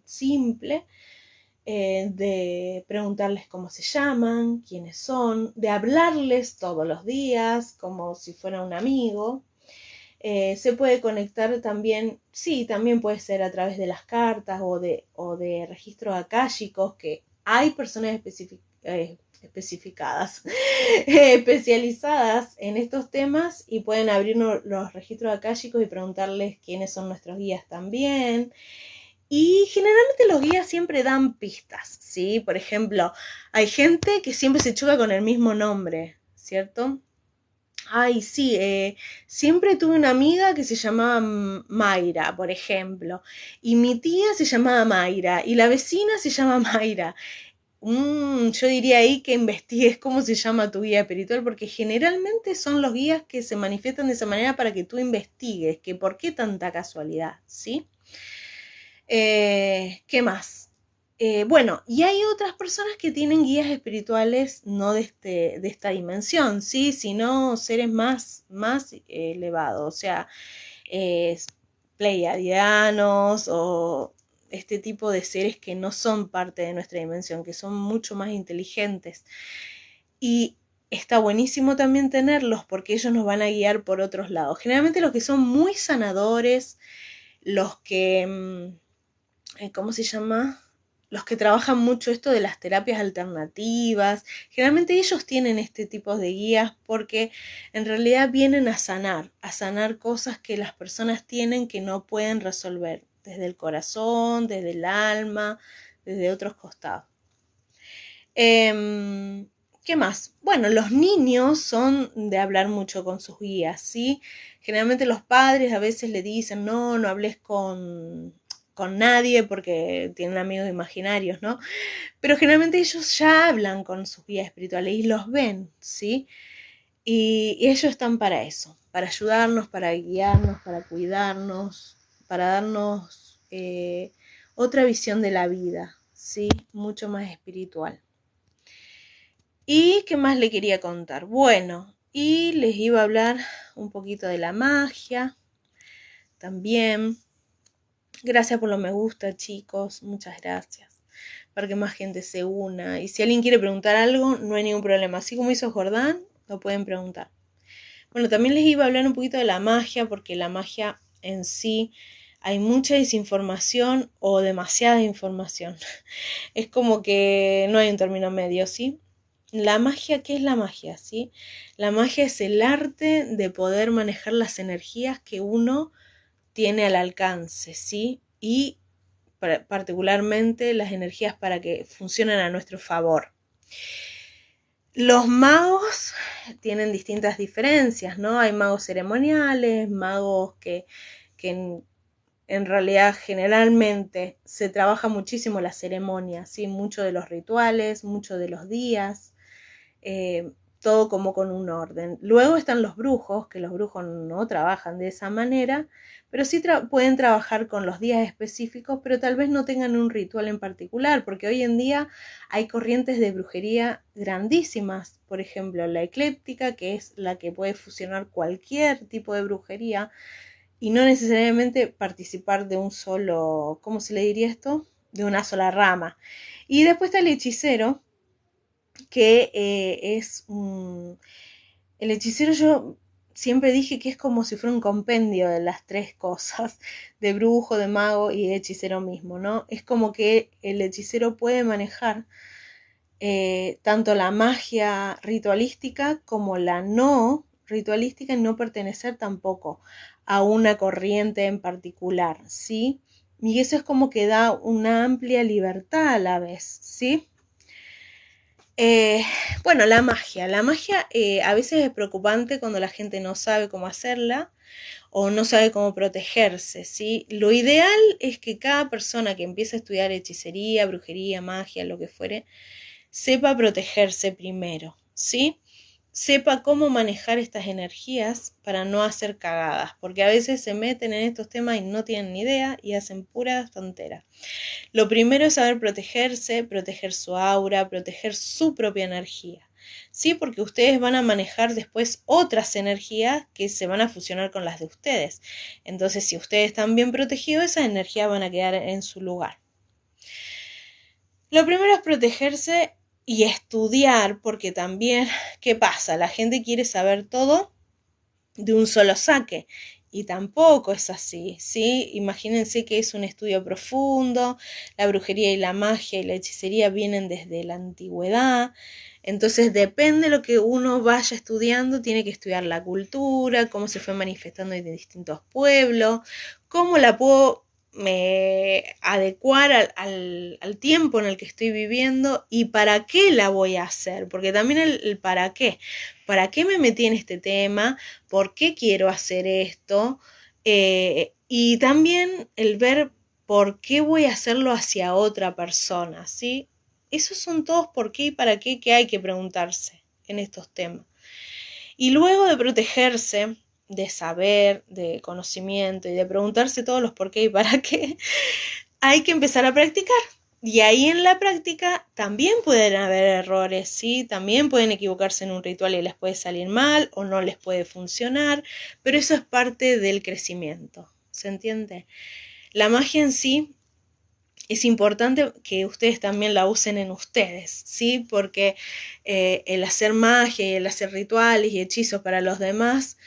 simple, de preguntarles cómo se llaman, quiénes son, de hablarles todos los días como si fuera un amigo. Se puede conectar también, sí, también puede ser a través de las cartas o de registros akáshicos, que hay personas especificadas, especializadas en estos temas y pueden abrir los registros akáshicos y preguntarles quiénes son nuestros guías también. Y generalmente los guías siempre dan pistas, ¿sí? Por ejemplo, hay gente que siempre se choca con el mismo nombre, ¿cierto? Ay, sí, siempre tuve una amiga que se llamaba Mayra, por ejemplo, y mi tía se llamaba Mayra, y la vecina se llama Mayra. Yo diría ahí que investigues cómo se llama tu guía espiritual, porque generalmente son los guías que se manifiestan de esa manera para que tú investigues, que por qué tanta casualidad, ¿sí? ¿Qué más? Bueno, y hay otras personas que tienen guías espirituales no de esta dimensión, ¿sí? Sino seres más elevados, o sea, pleiadianos o este tipo de seres que no son parte de nuestra dimensión, que son mucho más inteligentes. Y está buenísimo también tenerlos porque ellos nos van a guiar por otros lados. Generalmente los que son muy sanadores, los que, ¿cómo se llama? Los que trabajan mucho esto de las terapias alternativas, generalmente ellos tienen este tipo de guías porque en realidad vienen a sanar cosas que las personas tienen que no pueden resolver, desde el corazón, desde el alma, desde otros costados. ¿Qué más? Bueno, los niños son de hablar mucho con sus guías, ¿sí? Generalmente los padres a veces le dicen, no hables con nadie porque tienen amigos imaginarios, ¿no? Pero generalmente ellos ya hablan con sus guías espirituales y los ven, ¿sí? Y ellos están para eso, para ayudarnos, para guiarnos, para cuidarnos, para darnos otra visión de la vida, ¿sí? Mucho más espiritual. ¿Y qué más le quería contar? Bueno, y les iba a hablar un poquito de la magia también. Gracias por los me gusta, chicos, muchas gracias. Para que más gente se una. Y si alguien quiere preguntar algo, no hay ningún problema. Así como hizo Jordán, lo pueden preguntar. Bueno, también les iba a hablar un poquito de la magia, porque la magia en sí hay mucha desinformación o demasiada información. Es como que no hay un término medio, ¿sí? La magia, ¿qué es la magia? ¿Sí? La magia es el arte de poder manejar las energías que uno tiene al alcance, ¿sí? Y particularmente las energías para que funcionen a nuestro favor. Los magos tienen distintas diferencias, ¿no? Hay magos ceremoniales, magos que en realidad generalmente se trabaja muchísimo la ceremonia, ¿sí? Mucho de los rituales, mucho de los días, todo como con un orden. Luego están los brujos, que los brujos no trabajan de esa manera, pero sí pueden trabajar con los días específicos, pero tal vez no tengan un ritual en particular, porque hoy en día hay corrientes de brujería grandísimas, por ejemplo, la ecléptica, que es la que puede fusionar cualquier tipo de brujería, y no necesariamente participar de un solo, ¿cómo se le diría esto? De una sola rama. Y después está el hechicero, que el hechicero yo siempre dije que es como si fuera un compendio de las tres cosas, de brujo, de mago y de hechicero mismo, ¿no? Es como que el hechicero puede manejar tanto la magia ritualística como la no ritualística y no pertenecer tampoco a una corriente en particular, ¿sí? Y eso es como que da una amplia libertad a la vez, ¿sí? Bueno, la magia. La magia a veces es preocupante cuando la gente no sabe cómo hacerla o no sabe cómo protegerse, ¿sí? Lo ideal es que cada persona que empiece a estudiar hechicería, brujería, magia, lo que fuere, sepa protegerse primero, ¿sí? Sepa cómo manejar estas energías para no hacer cagadas, porque a veces se meten en estos temas y no tienen ni idea y hacen puras tonteras. Lo primero es saber protegerse, proteger su aura, proteger su propia energía. Sí, porque ustedes van a manejar después otras energías que se van a fusionar con las de ustedes. Entonces, si ustedes están bien protegidos, esas energías van a quedar en su lugar. Lo primero es protegerse y estudiar, porque también, ¿qué pasa? La gente quiere saber todo de un solo saque. Y tampoco es así, ¿sí? Imagínense que es un estudio profundo, la brujería y la magia y la hechicería vienen desde la antigüedad, entonces depende de lo que uno vaya estudiando, tiene que estudiar la cultura, cómo se fue manifestando en distintos pueblos, cómo la puedo adecuar al tiempo en el que estoy viviendo y para qué la voy a hacer, porque también el para qué me metí en este tema, por qué quiero hacer esto, y también el ver por qué voy a hacerlo hacia otra persona, ¿sí? Esos son todos por qué y para qué que hay que preguntarse en estos temas. Y luego de protegerse, de saber, de conocimiento y de preguntarse todos los por qué y para qué, hay que empezar a practicar. Y ahí en la práctica también pueden haber errores, ¿sí? También pueden equivocarse en un ritual y les puede salir mal o no les puede funcionar, pero eso es parte del crecimiento, ¿se entiende? La magia en sí es importante que ustedes también la usen en ustedes, ¿sí? Porque el hacer magia y el hacer rituales y hechizos para los demás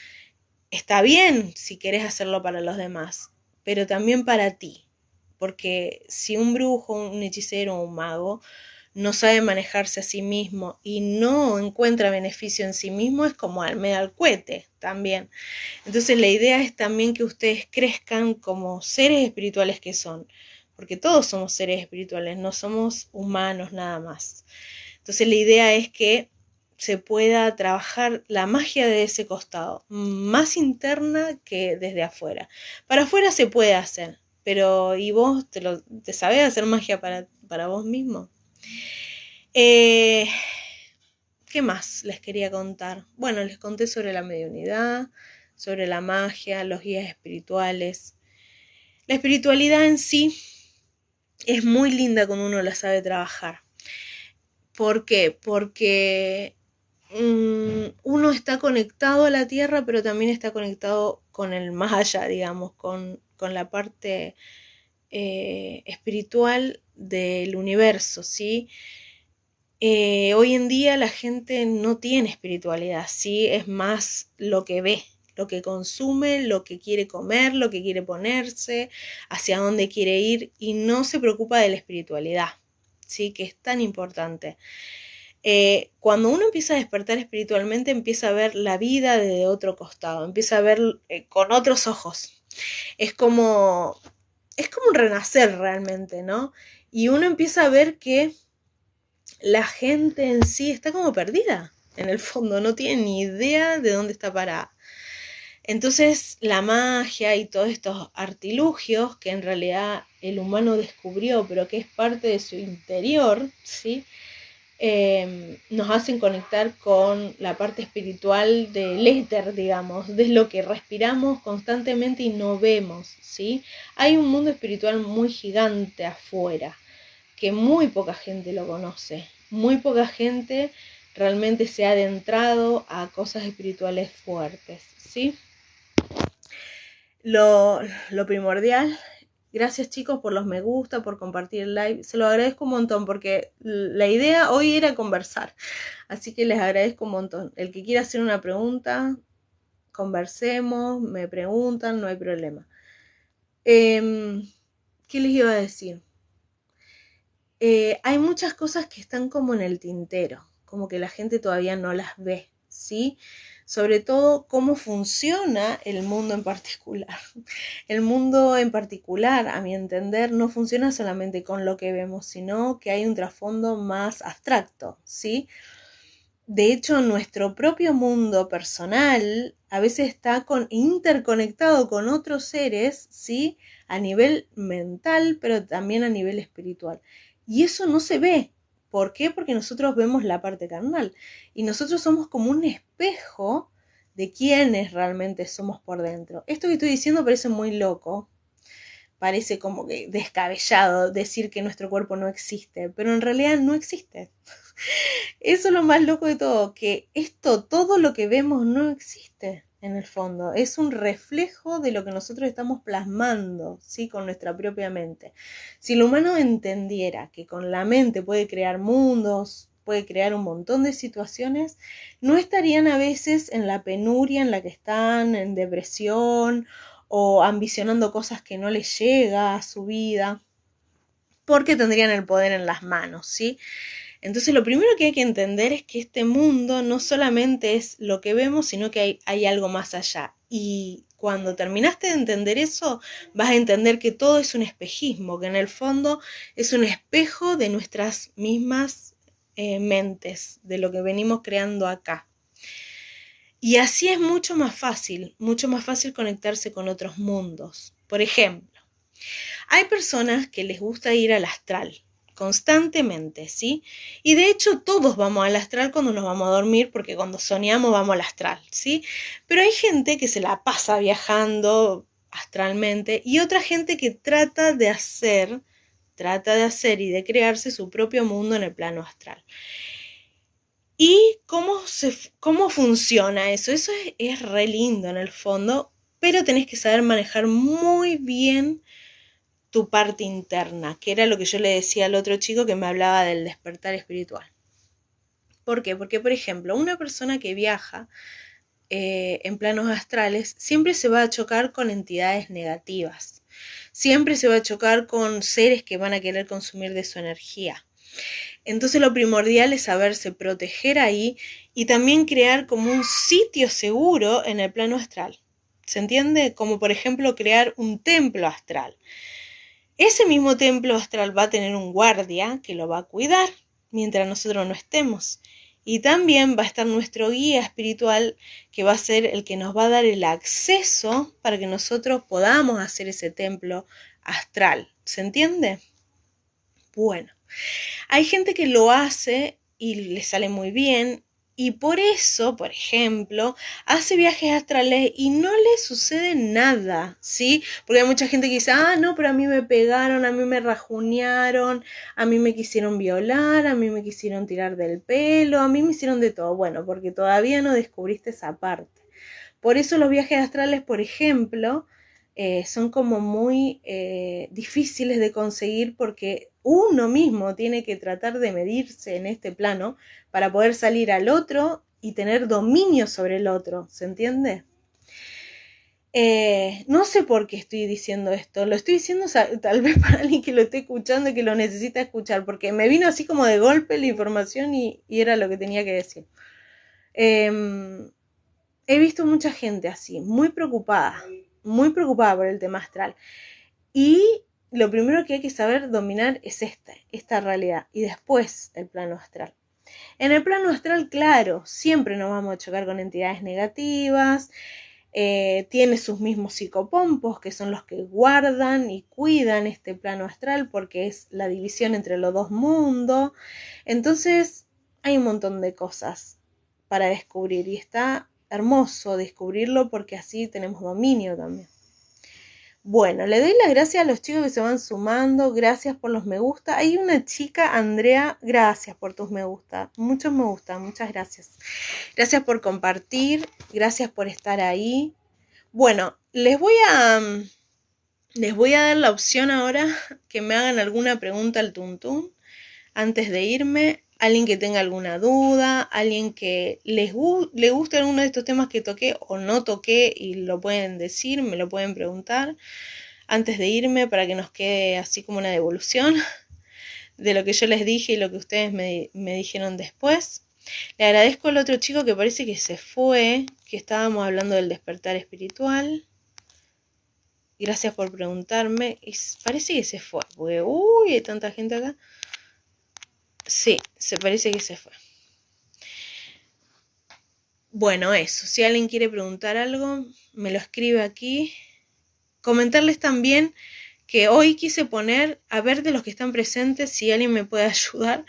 está bien si querés hacerlo para los demás, pero también para ti. Porque si un brujo, un hechicero o un mago no sabe manejarse a sí mismo y no encuentra beneficio en sí mismo, es como medio al cohete también. Entonces la idea es también que ustedes crezcan como seres espirituales que son, porque todos somos seres espirituales, no somos humanos nada más. Entonces la idea es que se pueda trabajar la magia de ese costado, más interna que desde afuera. Para afuera se puede hacer, pero ¿y vos te sabés hacer magia para vos mismo? Eh, ¿Qué más les quería contar? Bueno, les conté sobre la mediunidad, sobre la magia, los guías espirituales. La espiritualidad en sí es muy linda cuando uno la sabe trabajar. ¿Por qué? Porque uno está conectado a la tierra, pero también está conectado con el más allá, digamos, con la parte espiritual del universo, ¿sí? Hoy en día la gente no tiene espiritualidad, ¿sí? Es más lo que ve, lo que consume, lo que quiere comer, lo que quiere ponerse, hacia dónde quiere ir y no se preocupa de la espiritualidad, ¿sí? Que es tan importante. Cuando uno empieza a despertar espiritualmente, empieza a ver la vida desde otro costado, empieza a ver con otros ojos. Es como, es como un renacer realmente, ¿no? Y uno empieza a ver que la gente en sí está como perdida, en el fondo, no tiene ni idea de dónde está parada. Entonces la magia y todos estos artilugios que en realidad el humano descubrió, pero que es parte de su interior, ¿sí? Nos hacen conectar con la parte espiritual del éter, digamos, de lo que respiramos constantemente y no vemos, ¿sí? Hay un mundo espiritual muy gigante afuera, que muy poca gente lo conoce, muy poca gente realmente se ha adentrado a cosas espirituales fuertes, ¿sí? Lo primordial. Gracias chicos por los me gusta, por compartir el live. Se lo agradezco un montón porque la idea hoy era conversar. Así que les agradezco un montón. El que quiera hacer una pregunta, conversemos, me preguntan, no hay problema. ¿Qué les iba a decir? Hay muchas cosas que están como en el tintero, como que la gente todavía no las ve, ¿sí? Sobre todo cómo funciona el mundo en particular. El mundo en particular, a mi entender, no funciona solamente con lo que vemos, sino que hay un trasfondo más abstracto, ¿sí? De hecho, nuestro propio mundo personal a veces está interconectado con otros seres, ¿sí? A nivel mental, pero también a nivel espiritual. Y eso no se ve. ¿Por qué? Porque nosotros vemos la parte carnal. Y nosotros somos como un espejo de quiénes realmente somos por dentro. Esto que estoy diciendo parece muy loco. Parece como que descabellado decir que nuestro cuerpo no existe, pero en realidad no existe. Eso es lo más loco de todo, que todo lo que vemos no existe en el fondo, es un reflejo de lo que nosotros estamos plasmando, ¿sí? Con nuestra propia mente. Si el humano entendiera que con la mente puede crear mundos, puede crear un montón de situaciones, no estarían a veces en la penuria en la que están, en depresión o ambicionando cosas que no les llega a su vida, porque tendrían el poder en las manos, ¿sí? Entonces lo primero que hay que entender es que este mundo no solamente es lo que vemos, sino que hay algo más allá. Y Cuando terminaste de entender eso, vas a entender que todo es un espejismo, que en el fondo es un espejo de nuestras mismas mentes, de lo que venimos creando acá. Y así es mucho más fácil conectarse con otros mundos. Por ejemplo, hay personas que les gusta ir al astral constantemente, ¿sí? Y de hecho todos vamos al astral cuando nos vamos a dormir, porque cuando soñamos vamos al astral, ¿sí? Pero hay gente que se la pasa viajando astralmente y otra gente que trata de hacer y de crearse su propio mundo en el plano astral. ¿Y cómo funciona eso? Eso es re lindo en el fondo, pero tenés que saber manejar muy bien tu parte interna, que era lo que yo le decía al otro chico que me hablaba del despertar espiritual. ¿Por qué? Porque, por ejemplo, una persona que viaja en planos astrales siempre se va a chocar con entidades negativas, siempre se va a chocar con seres que van a querer consumir de su energía. Entonces lo primordial es saberse proteger ahí y también crear como un sitio seguro en el plano astral. ¿Se entiende? Como por ejemplo crear un templo astral. Ese mismo templo astral va a tener un guardia que lo va a cuidar mientras nosotros no estemos. Y también va a estar nuestro guía espiritual que va a ser el que nos va a dar el acceso para que nosotros podamos hacer ese templo astral. ¿Se entiende? Bueno, hay gente que lo hace y le sale muy bien y por eso, por ejemplo, hace viajes astrales y no le sucede nada, ¿sí? Porque hay mucha gente que dice, no, pero a mí me pegaron, a mí me rajunearon, a mí me quisieron violar, a mí me quisieron tirar del pelo, a mí me hicieron de todo. Bueno, porque todavía no descubriste esa parte. Por eso los viajes astrales, por ejemplo, son como muy difíciles de conseguir porque uno mismo tiene que tratar de medirse en este plano para poder salir al otro y tener dominio sobre el otro, ¿se entiende? No sé por qué estoy diciendo esto, lo estoy diciendo tal vez para alguien que lo esté escuchando y que lo necesita escuchar, porque me vino así como de golpe la información y era lo que tenía que decir. He visto mucha gente así, muy preocupada por el tema astral. Y lo primero que hay que saber dominar es esta realidad y después el plano astral. En el plano astral, claro, siempre nos vamos a chocar con entidades negativas, tiene sus mismos psicopompos, que son los que guardan y cuidan este plano astral, porque es la división entre los dos mundos. Entonces, hay un montón de cosas para descubrir y está hermoso descubrirlo porque así tenemos dominio también. Bueno, le doy las gracias a los chicos que se van sumando, gracias por los me gusta. Hay una chica, Andrea, gracias por tus me gusta, muchos me gustan, muchas gracias. Gracias por compartir, gracias por estar ahí. Bueno, les voy a dar la opción ahora que me hagan alguna pregunta al tuntún antes de irme. Alguien que tenga alguna duda, alguien que le guste alguno de estos temas que toqué o no toqué y lo pueden decir, me lo pueden preguntar antes de irme para que nos quede así como una devolución de lo que yo les dije y lo que ustedes me dijeron después. Le agradezco al otro chico que parece que se fue, que estábamos hablando del despertar espiritual. Gracias por preguntarme. Y parece que se fue, porque hay tanta gente acá. Sí, se parece que se fue. Bueno, eso. Si alguien quiere preguntar algo, me lo escribe aquí. Comentarles también que hoy quise poner, a ver de los que están presentes, si alguien me puede ayudar,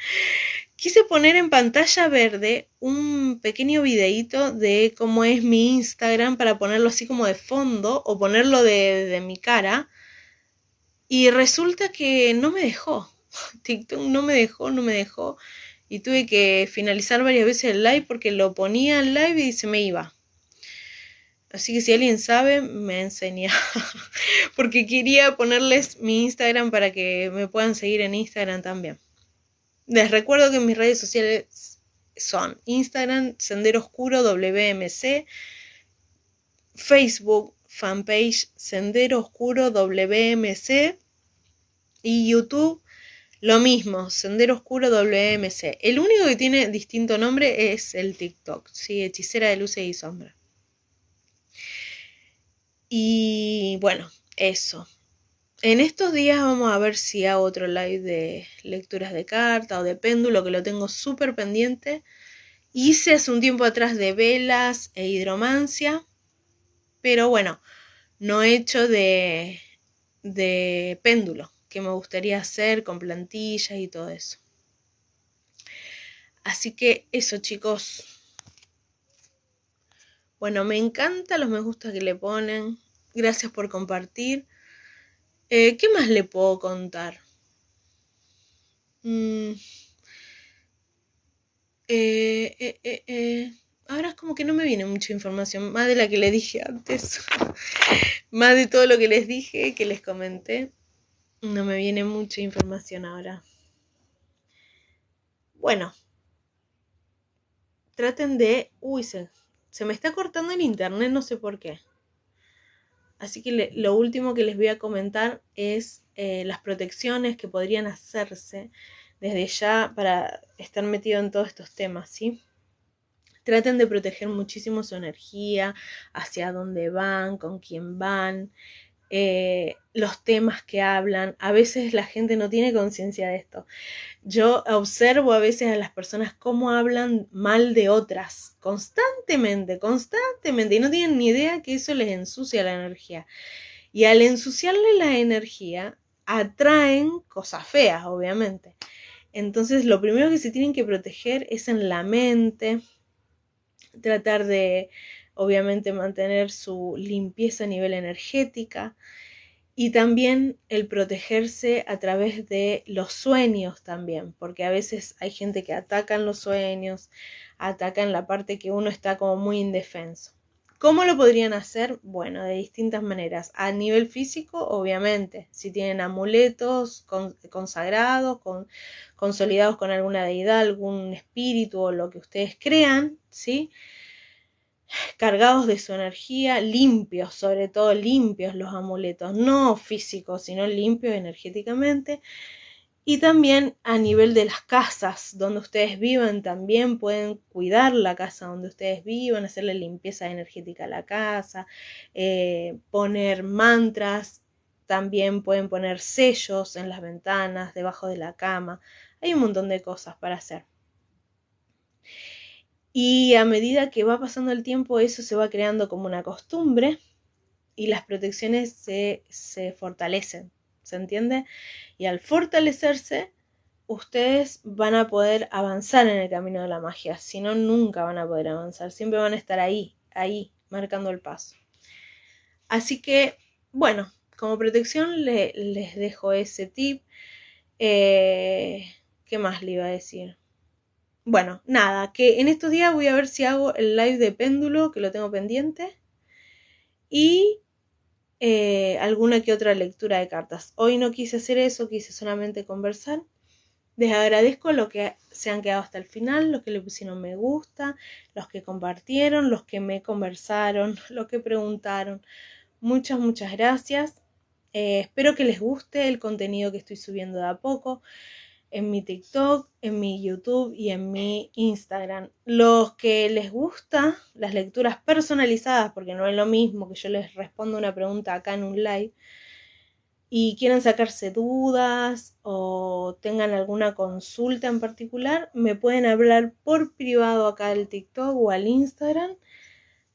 quise poner en pantalla verde un pequeño videíto de cómo es mi Instagram para ponerlo así como de fondo o ponerlo de mi cara. Y resulta que no me dejó. TikTok no me dejó. Y tuve que finalizar varias veces el live porque lo ponía en live y se me iba. Así que si alguien sabe, me enseña. Porque quería ponerles mi Instagram para que me puedan seguir en Instagram también. Les recuerdo que mis redes sociales son Instagram, Sendero Oscuro WMC, Facebook, fanpage Sendero Oscuro WMC y YouTube, lo mismo, Sendero Oscuro WMC. El único que tiene distinto nombre es el TikTok, ¿sí? Hechicera de luces y sombras. Y bueno, eso. En estos días vamos a ver si hago otro live de lecturas de carta o de péndulo, que lo tengo súper pendiente. Hice hace un tiempo atrás de velas e hidromancia, pero bueno, no he hecho de péndulo, que me gustaría hacer con plantillas y todo eso. Así que eso, chicos. Bueno, me encantan los me gusta que le ponen. Gracias por compartir. ¿Qué más le puedo contar? Mm, Ahora es como que no me viene mucha información, más de la que le dije antes, más de todo lo que les dije, que les comenté. No me viene mucha información ahora. Bueno, traten de... Uy, se me está cortando el internet, no sé por qué. Así que lo último que les voy a comentar es las protecciones que podrían hacerse desde ya para estar metido en todos estos temas, ¿sí? Traten de proteger muchísimo su energía, hacia dónde van, con quién van, los temas que hablan. A veces la gente no tiene conciencia de esto. Yo observo a veces a las personas cómo hablan mal de otras, constantemente, y no tienen ni idea que eso les ensucia la energía. Y al ensuciarle la energía, atraen cosas feas, obviamente. Entonces, lo primero que se tienen que proteger es en la mente, tratar de, obviamente, mantener su limpieza a nivel energética y también el protegerse a través de los sueños también, porque a veces hay gente que atacan los sueños, atacan la parte que uno está como muy indefenso. ¿Cómo lo podrían hacer? Bueno, de distintas maneras. A nivel físico, obviamente, si tienen amuletos consagrados, consolidados con alguna deidad, algún espíritu o lo que ustedes crean, ¿sí? Cargados de su energía, limpios, sobre todo limpios los amuletos, no físicos, sino limpios energéticamente. Y también a nivel de las casas donde ustedes vivan, también pueden cuidar la casa donde ustedes vivan, hacerle limpieza energética a la casa, poner mantras, también pueden poner sellos en las ventanas, debajo de la cama. Hay un montón de cosas para hacer. Y a medida que va pasando el tiempo, eso se va creando como una costumbre y las protecciones se fortalecen, ¿se entiende? Y al fortalecerse, ustedes van a poder avanzar en el camino de la magia, si no, nunca van a poder avanzar, siempre van a estar ahí, marcando el paso. Así que, bueno, como protección les dejo ese tip. ¿Qué más le iba a decir? Bueno, nada, que en estos días voy a ver si hago el live de péndulo, que lo tengo pendiente, y alguna que otra lectura de cartas. Hoy no quise hacer eso, quise solamente conversar. Les agradezco los que se han quedado hasta el final, los que le pusieron me gusta, los que compartieron, los que me conversaron, los que preguntaron. Muchas, muchas gracias. Espero que les guste el contenido que estoy subiendo de a poco en mi TikTok, en mi YouTube y en mi Instagram. Los que les gusta las lecturas personalizadas, porque no es lo mismo que yo les respondo una pregunta acá en un live, y quieren sacarse dudas o tengan alguna consulta en particular, me pueden hablar por privado acá al TikTok o al Instagram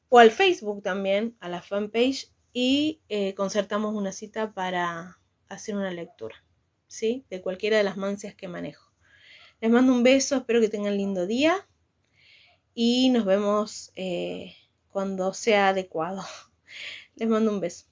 o al Facebook también, a la fanpage, y concertamos una cita para hacer una lectura, ¿sí? De cualquiera de las mancias que manejo. Les mando un beso, espero que tengan lindo día y nos vemos cuando sea adecuado. Les mando un beso.